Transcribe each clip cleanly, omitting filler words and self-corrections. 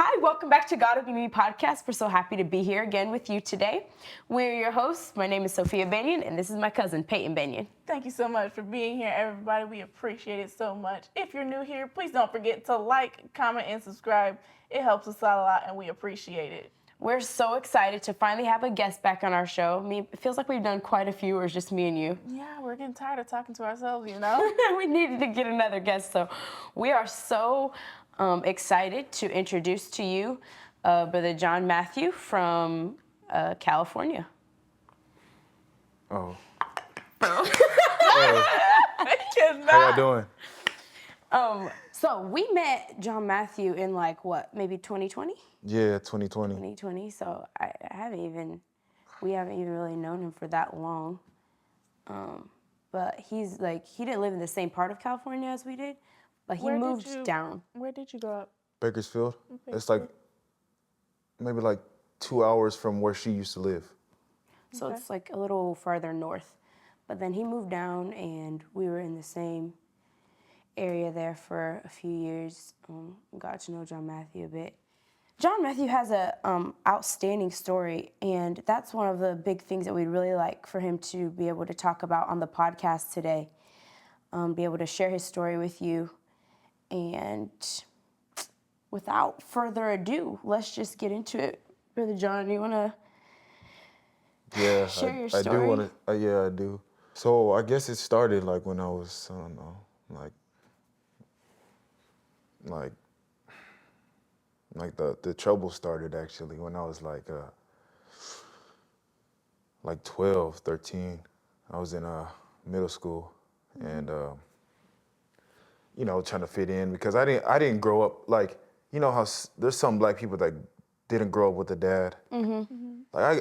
Hi, welcome back to Gotta Be Me podcast. We're so happy to be here again with you today. We're your hosts. My name is Sophia Benyon, and this is my cousin, Peyton Benyon. Thank you so much for being here, everybody. We appreciate it so much. If you're new here, please don't forget to like, comment, and subscribe. It helps us out a lot, and we appreciate it. We're so excited to finally have a guest back on our show. It feels like we've done quite a few, or it's just me and you. Yeah, we're getting tired of talking to ourselves, you know? We needed to get another guest, so we are so excited to introduce to you Brother John Matthew from California. Oh. Cannot. How y'all doing? So we met John Matthew in maybe 2020? Yeah, 2020. 2020, so we haven't even really known him for that long. But he didn't live in the same part of California as we did, but he moved down. Where did you grow up? Bakersfield. It's maybe 2 hours from where she used to live. So it's a little farther north. But then he moved down and we were in the same area there for a few years. Got to know John Matthew a bit. John Matthew has a outstanding story, and that's one of the big things that we'd really like for him to be able to talk about on the podcast today. Be able to share his story with you. And without further ado, let's just get into it. Brother John, you want to share your story? I do want to. Yeah, I do. So I guess it started when I was, I don't know, the trouble started actually when I was 12, 13. I was in middle school and trying to fit in because I didn't grow up how there's some black people that didn't grow up with a dad. I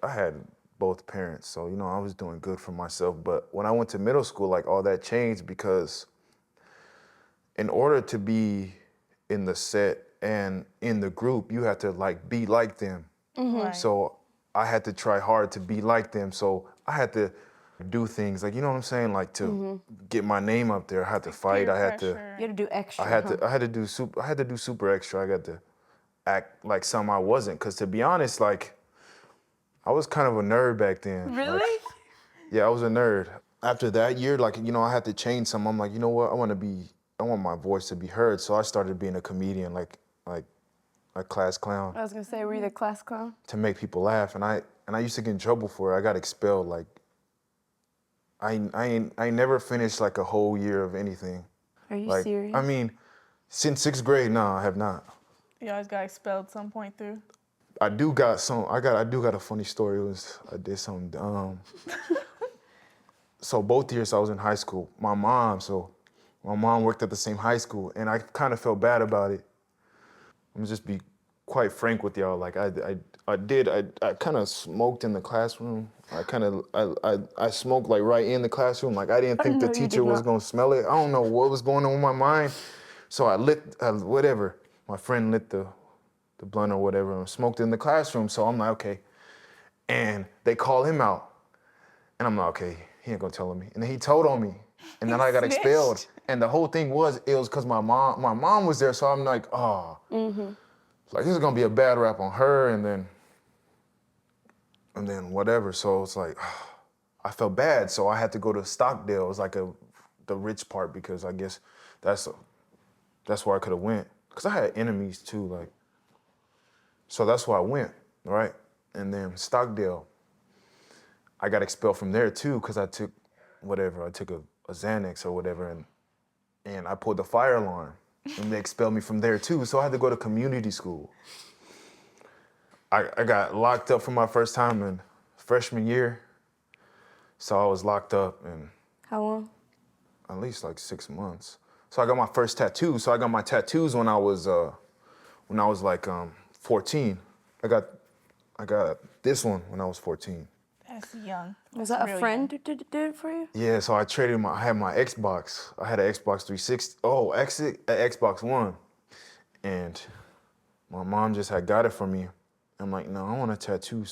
had both parents, so I was doing good for myself. But when I went to middle school, all that changed because in order to be in the set and in the group, you have to be like them. Right. So I had to try hard to be like them. So I had to do things you know what I'm saying, to get my name up there. I had to fight. I had to. You had to do extra. I had to do super extra. I got to act like something I wasn't. Cause to be honest, I was kind of a nerd back then. Really? Yeah, I was a nerd. After that year, I had to change something. I'm like, you know what? I want my voice to be heard. So I started being a comedian, like a class clown. I was gonna say, were you the class clown? To make people laugh, and I used to get in trouble for it. I got expelled. I ain't never finished a whole year of anything. Are you serious? I mean, since 6th grade, no, I have not. You always got expelled some point through? I do got a funny story. I did something dumb. So both years I was in high school. My mom worked at the same high school, and I kind of felt bad about it. I'm gonna just be quite frank with y'all. I kind of smoked in the classroom. I smoked right in the classroom. I didn't think the teacher was gonna smell it. I don't know what was going on in my mind. So I lit whatever. My friend lit the blunt or whatever and smoked in the classroom. So I'm like, okay. And they call him out. And I'm like, okay, he ain't gonna tell on me. And then he told on me. And then I got expelled. And the whole thing was because my mom was there. So I'm like, oh. This is gonna be a bad rap on her and then whatever. So it's I felt bad. So I had to go to Stockdale. It was the rich part because I guess that's where I could have went. Cause I had enemies too, so that's why I went, right? And then Stockdale, I got expelled from there too, cause I took a Xanax or whatever, and I pulled the fire alarm, and they expelled me from there too. So I had to go to community school. I got locked up for my first time in freshman year, so I was locked up in How long? at least 6 months. So I got my first tattoo. So I got my tattoos when I was 14. I got this one when I was 14. That's young. Was that a friend who did it for you? Yeah, so I had my Xbox. I had an Xbox 360. Oh, actually, an Xbox One. And my mom just had got it for me. I'm like, no, I want a tattoo.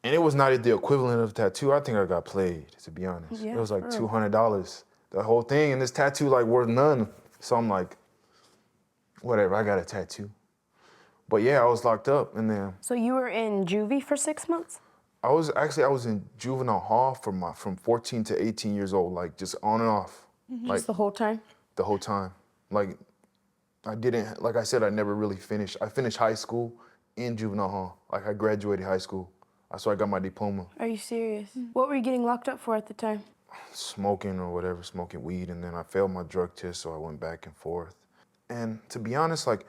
And it was not the equivalent of a tattoo. I think I got played, to be honest. Yeah, it was $200. The whole thing, and this tattoo worth none. So I'm like, whatever. I got a tattoo. But yeah, I was locked up, and then So you were in juvie for 6 months? I was in juvenile hall from 14 to 18 years old, like just on and off, like Just the whole time? the whole time. Like I didn't, like I said, I never really finished. I finished high school in juvenile hall. Like I graduated high school. So I got my diploma. Are you serious? What were you getting locked up for at the time? Smoking or whatever, smoking weed, and then I failed my drug test, so I went back and forth. And to be honest, like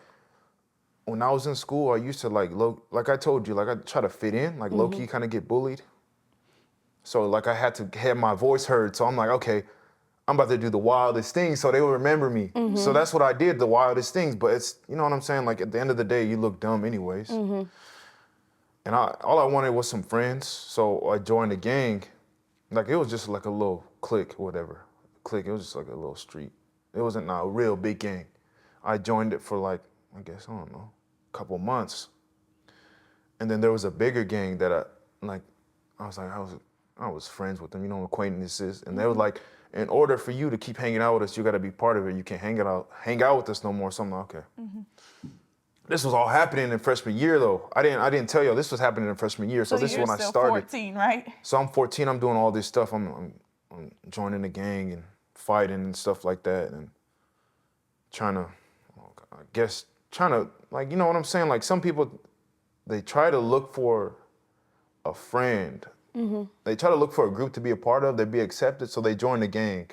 when I was in school, I used to like I told you, like I try to fit in, like low key kind of get bullied. So like I had to have my voice heard. So I'm like, okay, I'm about to do the wildest things, so they will remember me. So that's what I did, the wildest things. But it's, you know what I'm saying? Like at the end of the day, you look dumb anyways. And all I wanted was some friends, so I joined a gang. Like it was just like a little clique, whatever. Clique, it was just like a little street. It wasn't a real big gang. I joined it for like, I guess, I don't know, a couple months. And then there was a bigger gang that I was friends with them, you know, acquaintances. And they were like, in order for you to keep hanging out with us, you gotta be part of it. You can't hang out with us no more. So I'm like, okay. This was all happening in freshman year though. I didn't tell you this was happening in freshman year. So this is you're when I still started. 14, right? So I'm 14, I'm doing all this stuff. I'm joining the gang and fighting and stuff like that and trying to, like, you know what I'm saying? Like some people, they try to look for a friend. They try to look for a group to be a part of, they be accepted, so they join the gang.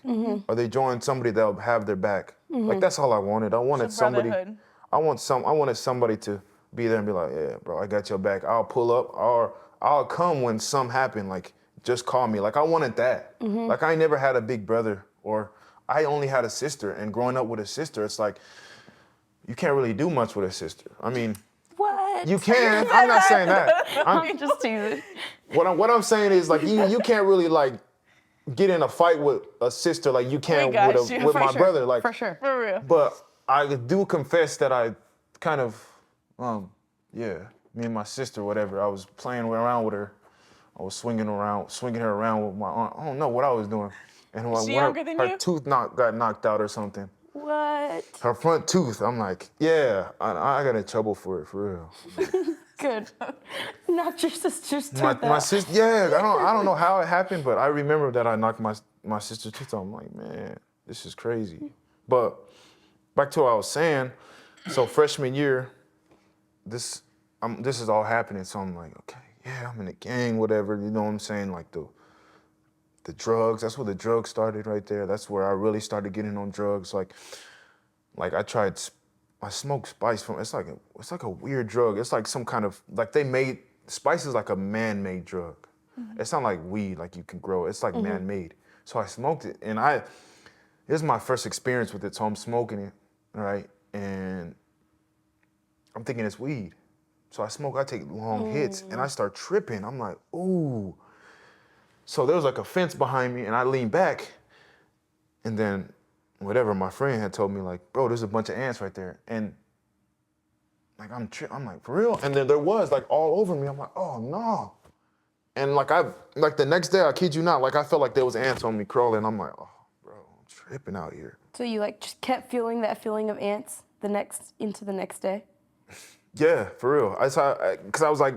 Or they join somebody that'll have their back. Like that's all I wanted. I wanted It's a somebody. brotherhood. I wanted somebody to be there and be like, yeah, bro, I got your back. I'll pull up or I'll come when something happen. Like, just call me. Like, I wanted that. Like, I never had a big brother or I only had a sister. And growing up with a sister, it's like, you can't really do much with a sister. I mean, What? you can. I'm not saying that. I'm just teasing. What I'm saying is like, you can't really like get in a fight with a sister like you can got with you. with For my sure. brother. Like, For sure. For real. but I do confess that I kind of, me and my sister, whatever, I was playing around with her. I was swinging her around with my arm. I don't know what I was doing. And Is she younger than her you? tooth got knocked out or something. What? Her front tooth, I'm like, yeah, I got in trouble for it, for real. Good. Not your sister's tooth My out. sister, yeah, I don't know how it happened, but I remember that I knocked my sister's tooth out. I'm like, man, this is crazy. But back to what I was saying, so freshman year, this is all happening. So I'm like, okay, yeah, I'm in a gang, whatever. You know what I'm saying? Like the drugs. That's where the drugs started right there. That's where I really started getting on drugs. Like I smoked spice from. It's like a weird drug. It's like some kind of like spice is like a man-made drug. It's not like weed, like you can grow. It's like man-made. So I smoked it, and this is my first experience with it. So I'm smoking it, right, and I'm thinking it's weed. So I take long hits, and I start tripping. I'm like, ooh. So there was like a fence behind me, and I leaned back, and then whatever my friend had told me, like, bro, there's a bunch of ants right there, and like I'm like, for real? And then there was like all over me. I'm like, oh no. And like the next day, I kid you not, like I felt like there was ants on me crawling. I'm like, oh, bro, I'm tripping out here. So you like just kept feeling that feeling of ants into the next day? Yeah, for real. Because I was like,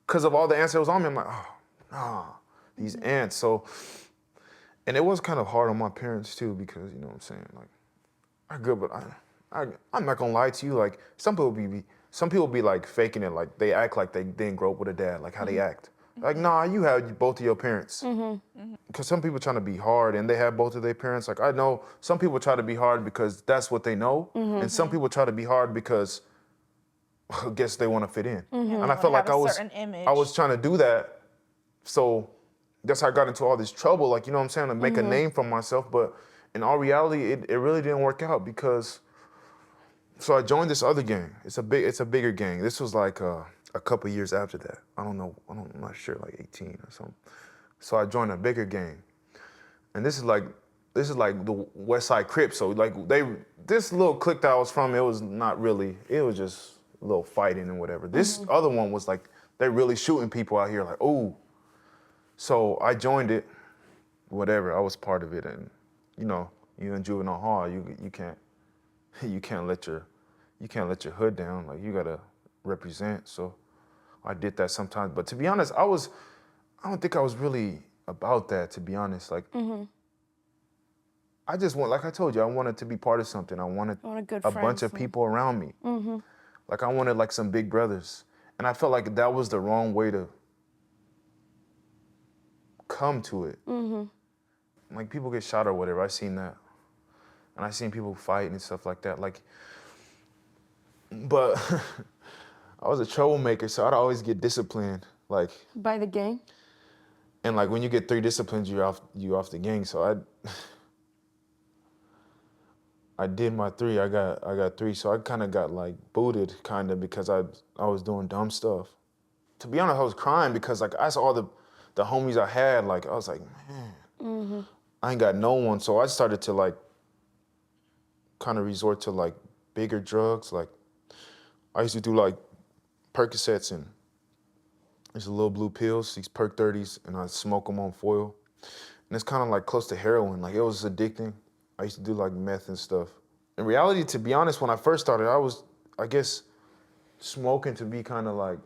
because of all the ants that was on me, I'm like, oh, nah, these ants. So, and it was kind of hard on my parents too, because, you know what I'm saying, like, I'm good, but I'm not gonna lie to you, like, some people be like faking it, like they act like they didn't grow up with a dad, like how they act. Like, nah, you have both of your parents. Because some people trying to be hard and they have both of their parents. Like, I know some people try to be hard because that's what they know, and some people try to be hard because I guess they want to fit in. And I felt like I was trying to do that. So that's how I got into all this trouble, like, you know what I'm saying, to make a name for myself. But in all reality, it really didn't work out because, so I joined this other gang. It's a bigger gang. This was like a couple years after that. I'm not sure, like 18 or something. So I joined a bigger gang. And this is like the West Side Crips. So like this little clique that I was from, it was just a little fighting and whatever. This other one was like, they really shooting people out here, like, ooh. So I joined it, whatever, I was part of it. And you know, you in juvenile hall, you can't let your you can't let your hood down. Like, you gotta represent. So I did that sometimes. But to be honest, I don't think I was really about that, to be honest. Like, I just like I told you, I wanted to be part of something. I wanted good a bunch of friends. people around me. Like, I wanted like some big brothers. And I felt like that was the wrong way to come to it. Like, people get shot or whatever. I seen that. And I seen people fight and stuff like that. Like, but I was a troublemaker, so I'd always get disciplined. Like, By the gang? and like when you get 3 disciplines, you're off the gang. So I did my 3. I got 3. So I kind of got like booted, kind of, because I was doing dumb stuff. To be honest, I was crying because like I saw all the homies I had. Like, I was like, man, I ain't got no one. So I started to like kind of resort to like bigger drugs. Like, I used to do like Percocets and these little blue pills, these Perc 30s, and I smoke them on foil. And it's kind of like close to heroin. Like, it was addicting. I used to do like meth and stuff. In reality, to be honest, when I first started, I was, I guess, smoking to be kind of like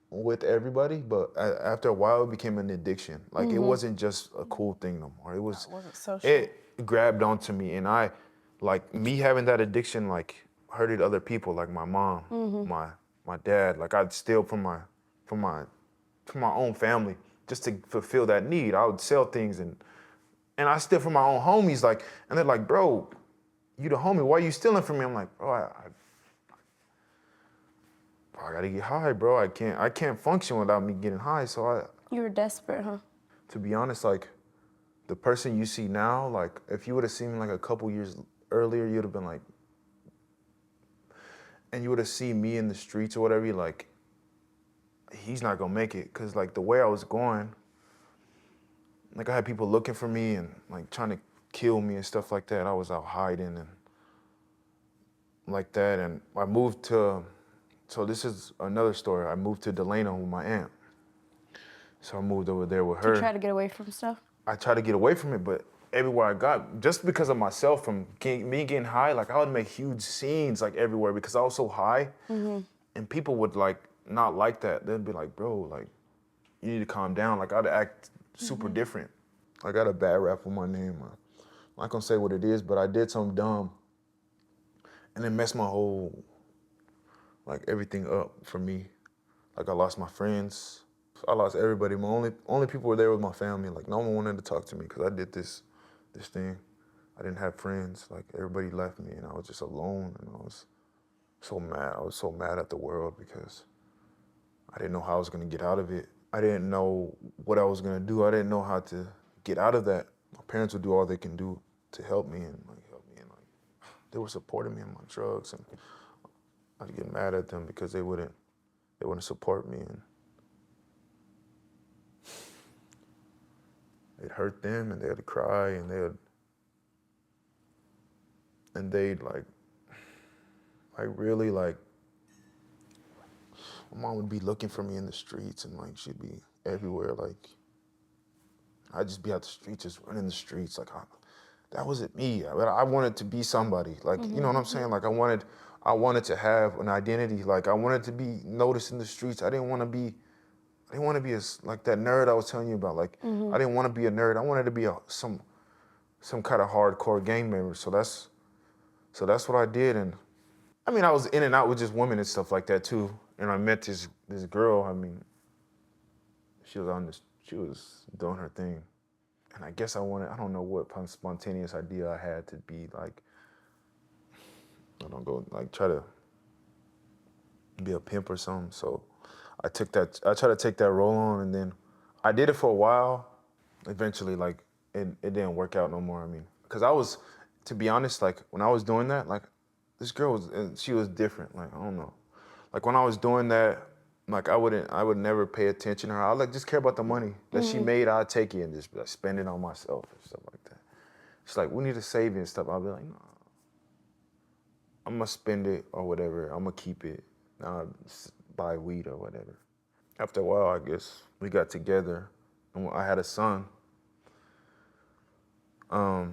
with everybody, but after a while, it became an addiction. Like, it wasn't just a cool thing no more. It wasn't social. It grabbed onto me, and like, me having that addiction, like, hurted other people, like my mom, my dad. Like, I'd steal from my own family just to fulfill that need. I would sell things and I steal from my own homies, like, and they're like, bro, you the homie, why are you stealing from me? I'm like, bro, I gotta get high, bro. I can't function without me getting high. So You were desperate, huh? to be honest, like, the person you see now, like, if you would have seen me like a couple years earlier, you'd have been like, and you would have seen me in the streets or whatever, you're like, he's not gonna make it. Cause like the way I was going, like, I had people looking for me and like trying to kill me and stuff like that. I was out hiding and like that. And I moved to, so this is another story. I moved to Delano with my aunt. So I moved over there with her. To try to get away from stuff? I tried to get away from it, but everywhere I got, just because of myself, from me getting high, like, I would make huge scenes like everywhere because I was so high. And people would like not like that. They'd be like, bro, like, you need to calm down. Like, I'd act super different. I got a bad rap with my name. I'm not gonna say what it is, but I did something dumb. And it messed my whole, like, everything up for me. Like, I lost my friends. I lost everybody. My only people were there was my family. Like, no one wanted to talk to me because I did this thing. I didn't have friends. Like, everybody left me and I was just alone, and I was so mad. I was so mad at the world because I didn't know how I was gonna get out of it. I didn't know what I was gonna do. I didn't know how to get out of that. My parents would do all they can do to help me and like they were supporting me in my drugs, and I'd get mad at them because they wouldn't support me, and it hurt them, and they'd cry, and they'd like really like, my mom would be looking for me in the streets, and like she'd be everywhere. Like, I'd just be out the streets, just running the streets. Like, that wasn't me. I wanted to be somebody. Like, you know what I'm saying? Like, I wanted to have an identity. Like, I wanted to be noticed in the streets. I didn't want to be like that nerd I was telling you about. Like, I didn't want to be a nerd. I wanted to be some kind of hardcore gang member. So that's what I did. And I mean, I was in and out with just women and stuff like that too. And I met this girl. I mean, she was doing her thing. And I guess I don't know what spontaneous idea I had to be like, I don't go, like, try to be a pimp or something. So I tried to take that role on, and then I did it for a while. Eventually, like, it didn't work out no more. I mean, because to be honest, like, when I was doing that, like, this girl she was different. Like, I don't know. Like, when I was doing that, like, I would never pay attention to her. I would, like, just care about the money that she made. I'd take it and just like, spend it on myself and stuff like that. She's like, we need to save it and stuff. I'll be like, no, I'm gonna spend it or whatever. I'm gonna keep it. I'll buy weed or whatever. After a while, I guess we got together, and I had a son. I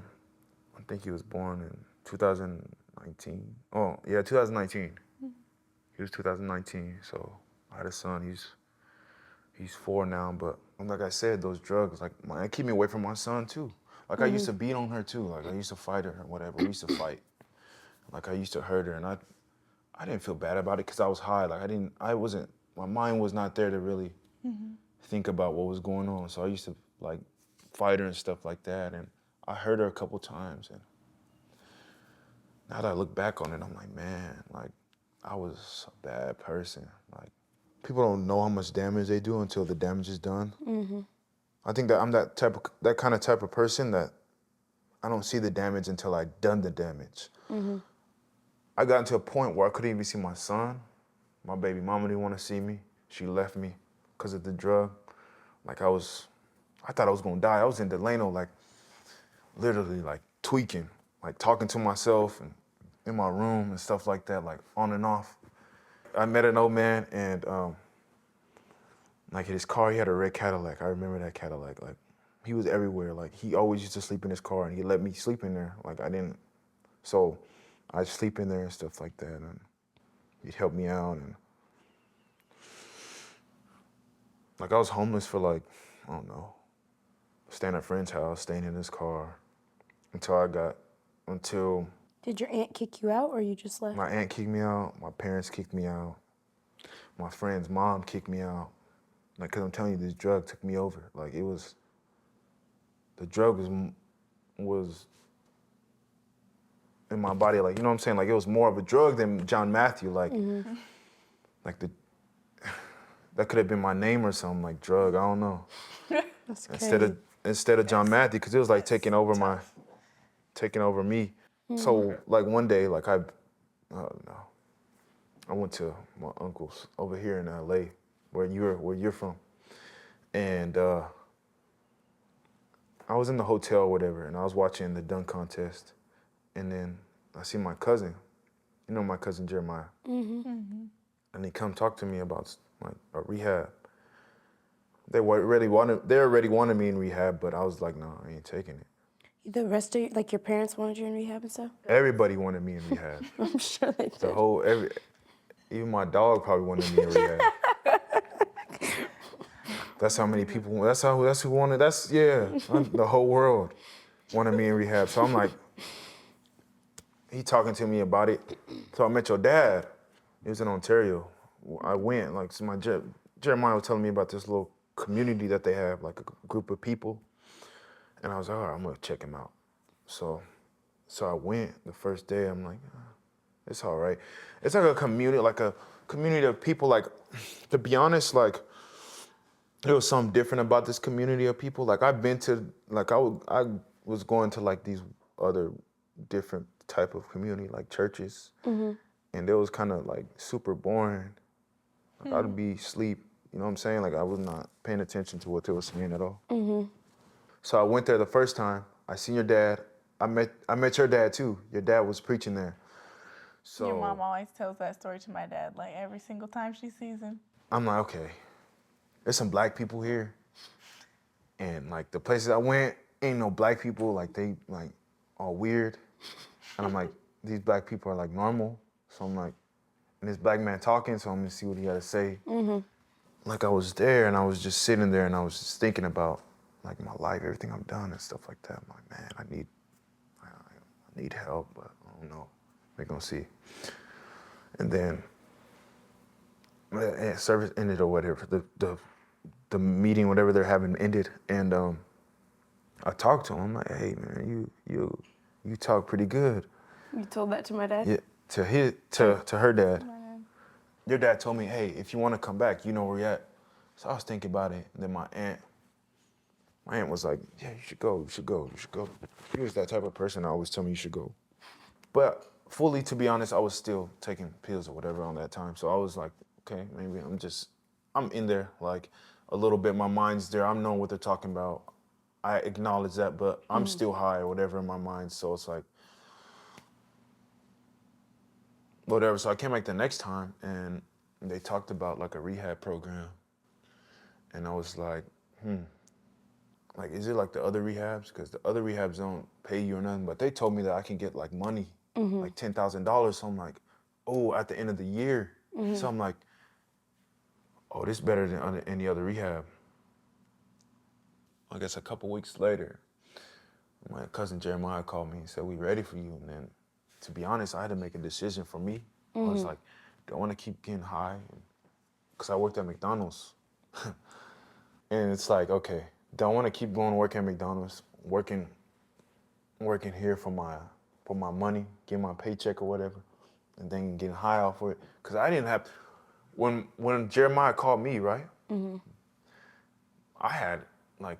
think he was born in 2019. Oh yeah, 2019. He was 2019, so I had a son. He's 4 now, but like I said, those drugs, like, it keep me away from my son too. Like I used to beat on her too. Like I used to fight her or whatever. We used to fight. Like I used to hurt her, and I didn't feel bad about it because I was high. Like my mind was not there to really think about what was going on. So I used to like fight her and stuff like that, and I hurt her a couple times. And now that I look back on it, I'm like, man, like I was a bad person. Like people don't know how much damage they do until the damage is done. I think that I'm that kind of type of person that I don't see the damage until I done the damage. I got into a point where I couldn't even see my son. My baby mama didn't want to see me. She left me because of the drug. Like I thought I was gonna die. I was in Delano, like literally like tweaking, like talking to myself and in my room and stuff like that, like on and off. I met an old man and like his car, he had a red Cadillac. I remember that Cadillac. Like he was everywhere. Like he always used to sleep in his car and he let me sleep in there. Like I didn't, so I'd sleep in there and stuff like that. And he'd help me out. And like I was homeless for like, I don't know, staying at a friend's house, staying in his car until Did your aunt kick you out or you just left? my aunt kicked me out, my parents kicked me out, my friend's mom kicked me out. Like, cause I'm telling you, this drug took me over. Like the drug was in my body. Like, you know what I'm saying? Like it was more of a drug than John Matthew. Like, like that could have been my name or something, like drug, I don't know. That's crazy. Instead of John Matthew, cause it was like taking over me. So like one day, like I don't know, I went to my uncle's over here in LA, where you're from. And I was in the hotel or whatever, and I was watching the dunk contest. And then I see my cousin, you know my cousin Jeremiah. And he come talk to me about like a rehab. They already wanted me in rehab, but I was like, no, I ain't taking it. The rest of like your parents wanted you in rehab and stuff? Everybody wanted me in rehab. I'm sure they did. Even my dog probably wanted me in rehab. That's how many people, that's who wanted, the whole world wanted me in rehab. So I'm like, he talking to me about it. So I met your dad. He was in Ontario. I went, like, so Jeremiah was telling me about this little community that they have, like a group of people. And I was like, all right, I'm gonna check him out. So I went the first day. I'm like, it's all right. It's like a community of people. Like, to be honest, like, there was something different about this community of people. Like, I've been to, like, I was going to like these other different type of community, like churches, and it was kind of like super boring. Like, I'd be asleep. You know what I'm saying? Like, I was not paying attention to what they were saying at all. So I went there the first time. I seen your dad. I met your dad too. Your dad was preaching there. So Your mom always tells that story to my dad, like every single time she sees him. I'm like, okay, there's some black people here. And like the places I went, ain't no black people. Like they like all weird. And I'm like, these black people are like normal. So I'm like, and this black man talking, so I'm gonna see what he had to say. Like I was there and I was just sitting there and I was just thinking about like my life, everything I've done and stuff like that. I'm like, man, I need help, but I don't know. We're gonna see. And then service ended or whatever. The meeting, whatever they're having, ended, and I talked to him. I'm like, hey man, you talk pretty good. You told that to my dad? Yeah, to her dad. Your dad told me, hey, if you want to come back, you know where you're at. So I was thinking about it, and then my aunt was like, yeah, you should go. He was that type of person that always tell me you should go. But fully, to be honest, I was still taking pills or whatever on that time. So I was like, okay, maybe I'm in there, like a little bit. My mind's there. I'm knowing what they're talking about. I acknowledge that, but I'm still high or whatever in my mind. So it's like, whatever. So I came back the next time and they talked about like a rehab program. And I was like, like, is it like the other rehabs? Because the other rehabs don't pay you or nothing, but they told me that I can get like money, like $10,000. So I'm like, oh, at the end of the year, So I'm like, oh, this is better than any other rehab. I guess a couple weeks later, my cousin Jeremiah called me and said, we ready for you. And then, to be honest, I had to make a decision for me. I was like, do I want to keep getting high? Because I worked at McDonald's. And it's like, okay, do I want to keep going to work at McDonald's, working here for my money, getting my paycheck or whatever, and then getting high off of it? Because I didn't have, when Jeremiah called me, right? I had like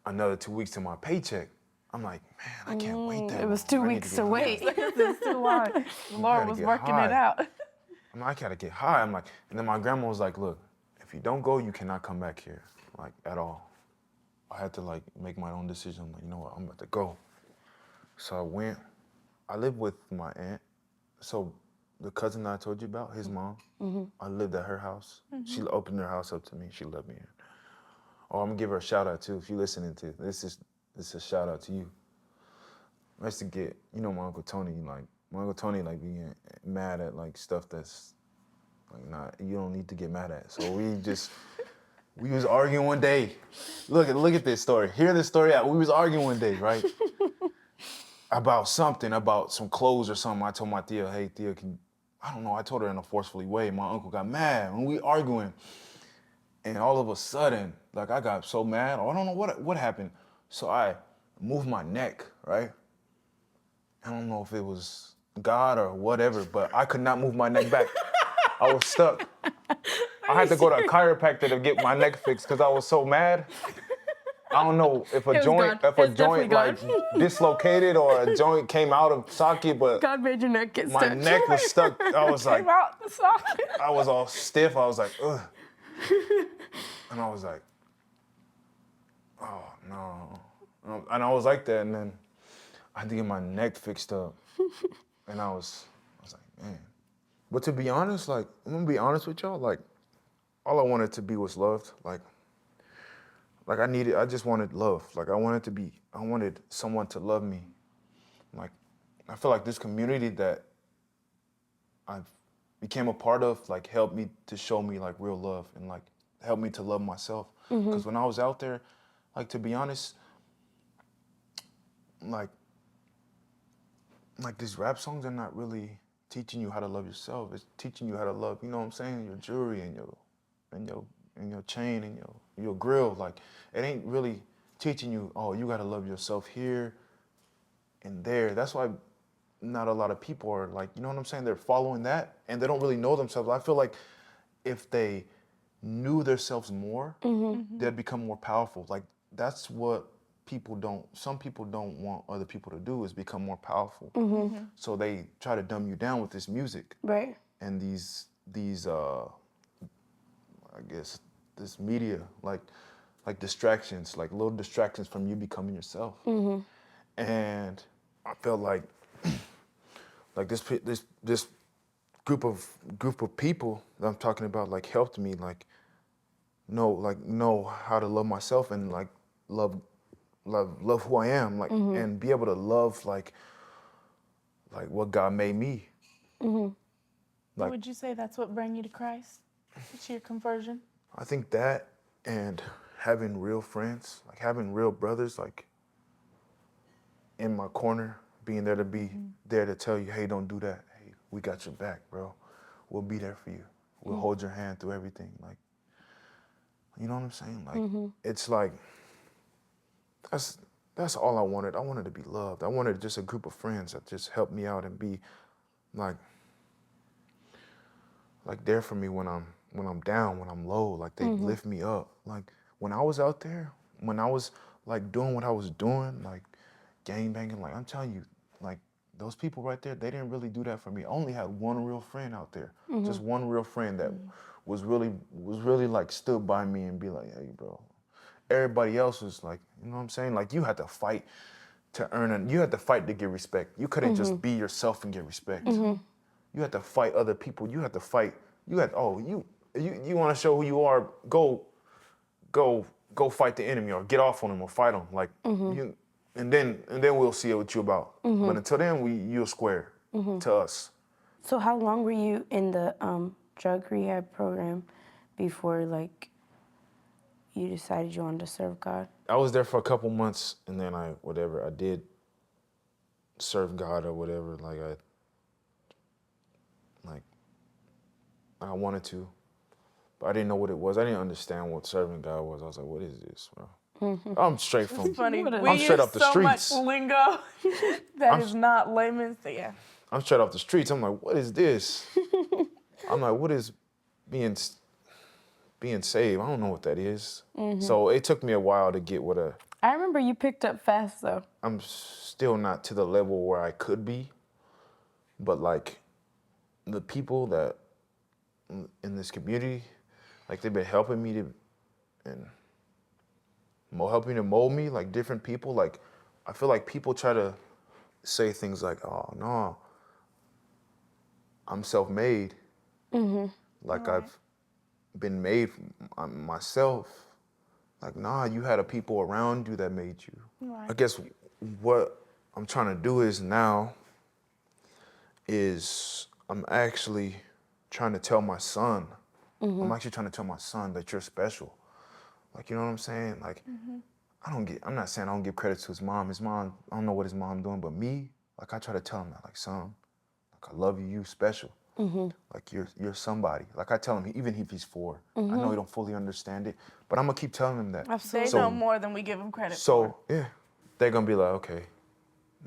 another 2 weeks to my paycheck. I'm like, man, I can't wait that It was long. 2 I need weeks get to high. wait. It's too long. The Lord was get working high. it out. I'm like, I gotta get high. I'm like, and then my grandma was like, look, if you don't go, you cannot come back here, like at all. I had to like make my own decision. I'm like, you know what, I'm about to go. So I went. I lived with my aunt. So the cousin that I told you about, his mom, I lived at her house. She opened her house up to me. She let me in. Oh, I'm gonna give her a shout out too. If you're listening to this is a shout out to you. I used to get, my Uncle Tony, like being mad at like stuff that's like not, you don't need to get mad at. So we was arguing one day. Look at this story. Hear this story out. We was arguing one day, right? About something, about some clothes or something. I told my Thea, hey Thea, I don't know, I told her in a forcefully way. My uncle got mad when we arguing. And all of a sudden, like I got so mad, I don't know what happened. So I moved my neck, right? I don't know if it was God or whatever, but I could not move my neck back. I was stuck. I had to go to a chiropractor to get my neck fixed because I was so mad. I don't know if a joint like dislocated or a joint came out of socket, but God made your neck get my stuck. neck was stuck. I was like, Came out the socket. I was all stiff. I was like, ugh. And I was like, oh no. And I was like that, and then I had to get my neck fixed up. And I was like, man. But to be honest, like, I'm gonna be honest with y'all, like, all I wanted to be was loved. Like I just wanted love. Like I wanted someone to love me. Like, I feel like this community that I became a part of, like, helped me to show me like real love and like helped me to love myself. Because when I was out there, like, to be honest, like these rap songs are not really teaching you how to love yourself. It's teaching you how to love, you know what I'm saying, your jewelry and your chain and your grill. Like, it ain't really teaching you, oh, you gotta love yourself here and there. That's why not a lot of people are like, you know what I'm saying? They're following that and they don't really know themselves. I feel like if they knew themselves more, they'd become more powerful. Like, that's what some people don't want other people to do, is become more powerful. So they try to dumb you down with this music. Right. And these I guess this media, like distractions, like little distractions from you becoming yourself. And I felt like this group of people that I'm talking about, like, helped me like know how to love myself and like love who I am, like, and be able to love like what God made me. Like, Would you say that's what brought you to Christ? It's your conversion? I think that, and having real friends, like having real brothers, like in my corner, being there to be there to tell you, hey, don't do that. Hey, we got your back, bro. We'll be there for you. We'll hold your hand through everything. Like, you know what I'm saying? Like, it's like, that's all I wanted. I wanted to be loved. I wanted just a group of friends that just helped me out and be like there for me when I'm down, when I'm low. Like, they lift me up. Like, when I was out there, when I was like doing what I was doing, like gang banging, like, I'm telling you, like, those people right there, they didn't really do that for me. I only had one real friend out there, just one real friend that was really like stood by me and be like, hey, bro. Everybody else was like, you know what I'm saying? Like, you had to fight to you had to fight to get respect. You couldn't just be yourself and get respect. You had to fight other people. You had to fight. You want to show who you are? Go fight the enemy or get off on them or fight them. Like, and then we'll see what you about. But until then, you're square to us. So how long were you in the drug rehab program before like you decided you wanted to serve God? I was there for a couple months, and then I did serve God or whatever. I wanted to, but I didn't know what it was. I didn't understand what serving God was. I was like, what is this, bro? I'm straight from. Funny. What a- We I'm straight use up the so much streets. lingo that I'm is not layman's. Yeah. I'm straight off the streets. I'm like, what is this? I'm like, what is being saved? I don't know what that is. So it took me a while to get I remember you picked up fast though. I'm still not to the level where I could be, but like the people that in this community, like they've been helping me helping to mold me, like different people. Like I feel like people try to say things like, oh no, I'm self-made. Like I've been made myself. Like, nah, you had a people around you that made you. Right. I guess what I'm trying to do is I'm actually trying to tell my son, I'm actually trying to tell my son that you're special. Like, you know what I'm saying? Like, I'm not saying I don't give credit to his mom. His mom, I don't know what his mom doing, but me, like I try to tell him that, like, son, like I love you, you special. Like you're somebody. Like I tell him, even if he's 4, I know he don't fully understand it, but I'm gonna keep telling him that. They know more than we give them credit for. So yeah, they're gonna be like, okay,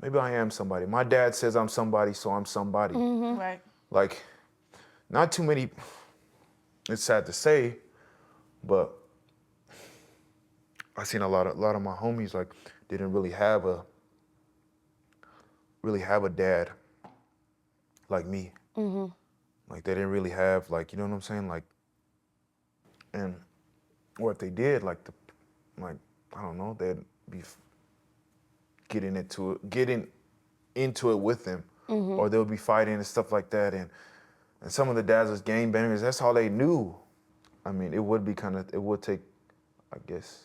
maybe I am somebody. My dad says I'm somebody, so I'm somebody. Right. Like, not too many. It's sad to say, but I seen a lot of my homies like didn't really have a dad like me. Like they didn't really have like, you know what I'm saying? Like, and or if they did, like I don't know, they'd be getting into it with them, or they'll be fighting and stuff like that. And some of the dads was gang bangers. That's all they knew. I mean, it would take, I guess,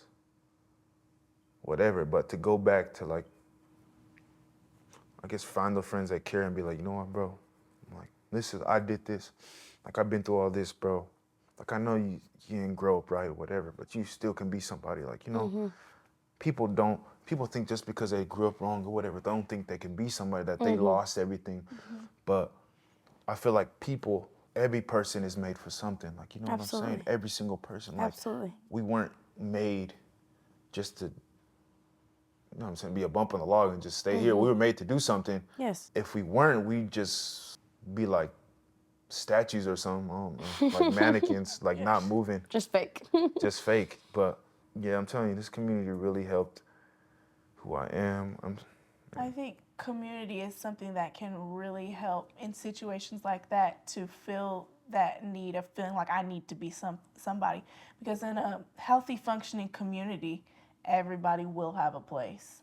whatever. But to go back to like, I guess find the friends that care and be like, you know what, bro? Like, I did this. Like, I've been through all this, bro. Like, I know you didn't grow up right or whatever, but you still can be somebody. Like, you know, people think just because they grew up wrong or whatever, they don't think they can be somebody, that they lost everything. But I feel like every person is made for something. Like, you know what I'm saying? Every single person. Like, Absolutely. we weren't made just to, you know what I'm saying, be a bump on the log and just stay here. We were made to do something. Yes. If we weren't, we'd just be like statues or something. I don't know, like mannequins, like not moving, Just fake. just fake. But yeah, I'm telling you, this community really helped who I am. I think community is something that can really help in situations like that to fill that need of feeling like I need to be somebody. Because in a healthy, functioning community, everybody will have a place.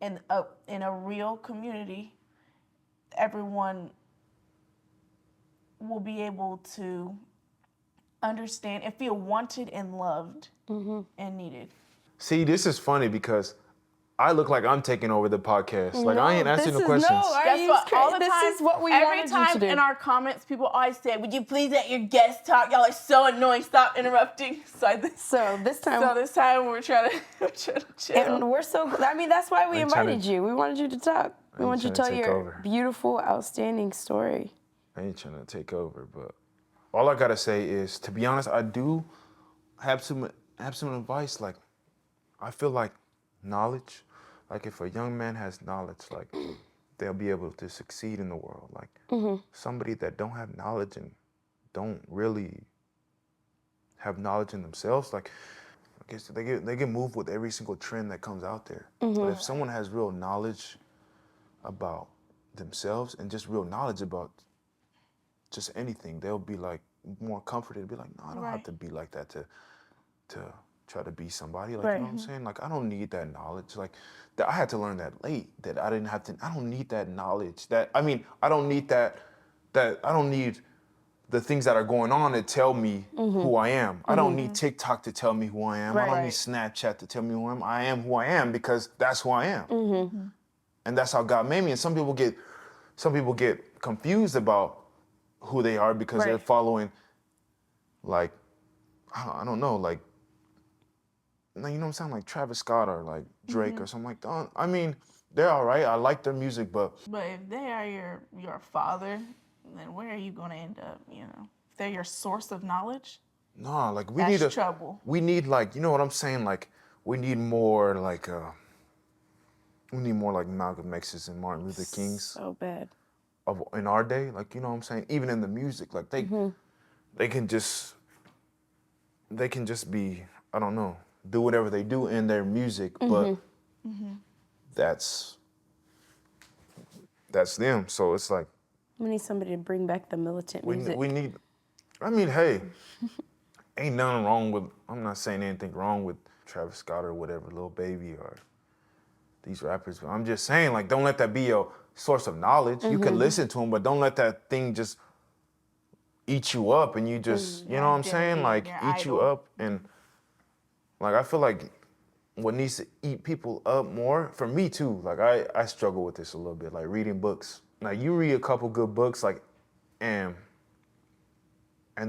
In a real community, everyone will be able to understand and feel wanted and loved and needed. See, this is funny because I look like I'm taking over the podcast. Like, I ain't answering the questions. Guess what? All the this time, is what we every wanted you time to do. in our comments, people always say, "Would you please let your guests talk? Y'all are so annoying. Stop interrupting." So this time, this time we're trying to chill. and we're so. I mean, that's why we ain't tryna- invited you. We wanted you to talk. We wanted you to tryna tell take your over. beautiful, outstanding story. I ain't trying to take over, but all I gotta say is, to be honest, I do have some advice. Like, I feel like knowledge, like if a young man has knowledge, like they'll be able to succeed in the world. Like somebody that don't have knowledge and don't really have knowledge in themselves, like I guess they get moved with every single trend that comes out there. But if someone has real knowledge about themselves and just real knowledge about just anything, they'll be like more comforted, be like, no, I don't have to be like that to try to be somebody. Like, you know what I'm saying? Like, I don't need that knowledge. Like, that I had to learn that late, that I don't need that knowledge. I don't need I don't need the things that are going on to tell me who I am. I don't need TikTok to tell me who I am. I don't need Snapchat to tell me who I am. I am who I am because that's who I am. And that's how God made me. And some people get confused about who they are because they're following like, I don't know, like, you know what I'm saying? Like Travis Scott or like Drake or something like that. I mean, they're all right. I like their music, but But if they are your father, then where are you going to end up? You know, if they're your source of knowledge, no, like we that's need trouble. we need like, you know what I'm saying? Like we need more like Malcolm X's and Martin Luther King's So bad. of in our day. Like, you know what I'm saying? Even in the music, like they can just be, I don't know, do whatever they do in their music, but that's them. So it's like We need somebody to bring back the militant music. we need. I mean, hey, ain't nothing wrong with. I'm not saying anything wrong with Travis Scott or whatever, Lil Baby or these rappers. But I'm just saying, like, don't let that be your source of knowledge. You can listen to them, but don't let that thing just eat you up and you just, you know what I'm saying? Like, your eat you idol. up. And, like, I feel like what needs to eat people up more, for me too, like, I struggle with this a little bit, like, reading books. Like, you read a couple good books, like, and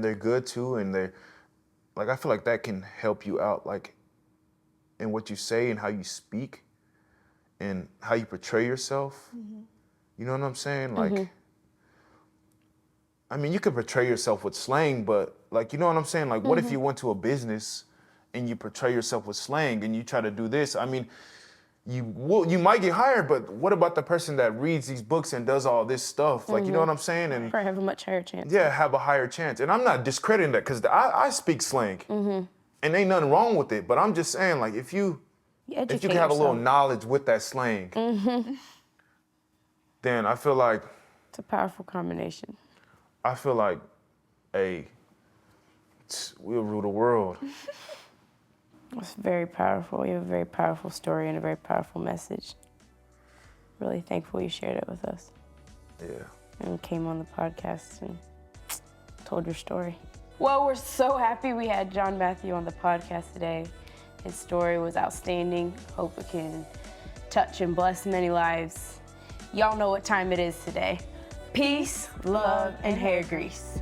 they're good too, and they're, like, I feel like that can help you out, like, in what you say and how you speak and how you portray yourself. You know what I'm saying? Like, I mean, you could portray yourself with slang, but, like, you know what I'm saying? Like, what if you went to a business and you portray yourself with slang and you try to do this? I mean, you might get hired, but what about the person that reads these books and does all this stuff? Like, you know what I'm saying? And Probably have a much higher chance. yeah, have a higher chance. And I'm not discrediting that because I speak slang and ain't nothing wrong with it. But I'm just saying, like, if you Educate can have a little yourself. knowledge with that slang, then I feel like, It's a powerful combination. hey, we'll rule the world. It's very powerful. You have a very powerful story and a very powerful message. Really thankful you shared it with us Yeah. and came on the podcast and told your story. Well, we're so happy we had John Matthew on the podcast today. His story was outstanding. Hope it can touch and bless many lives. Y'all know what time it is today. Peace, love, and hair grease.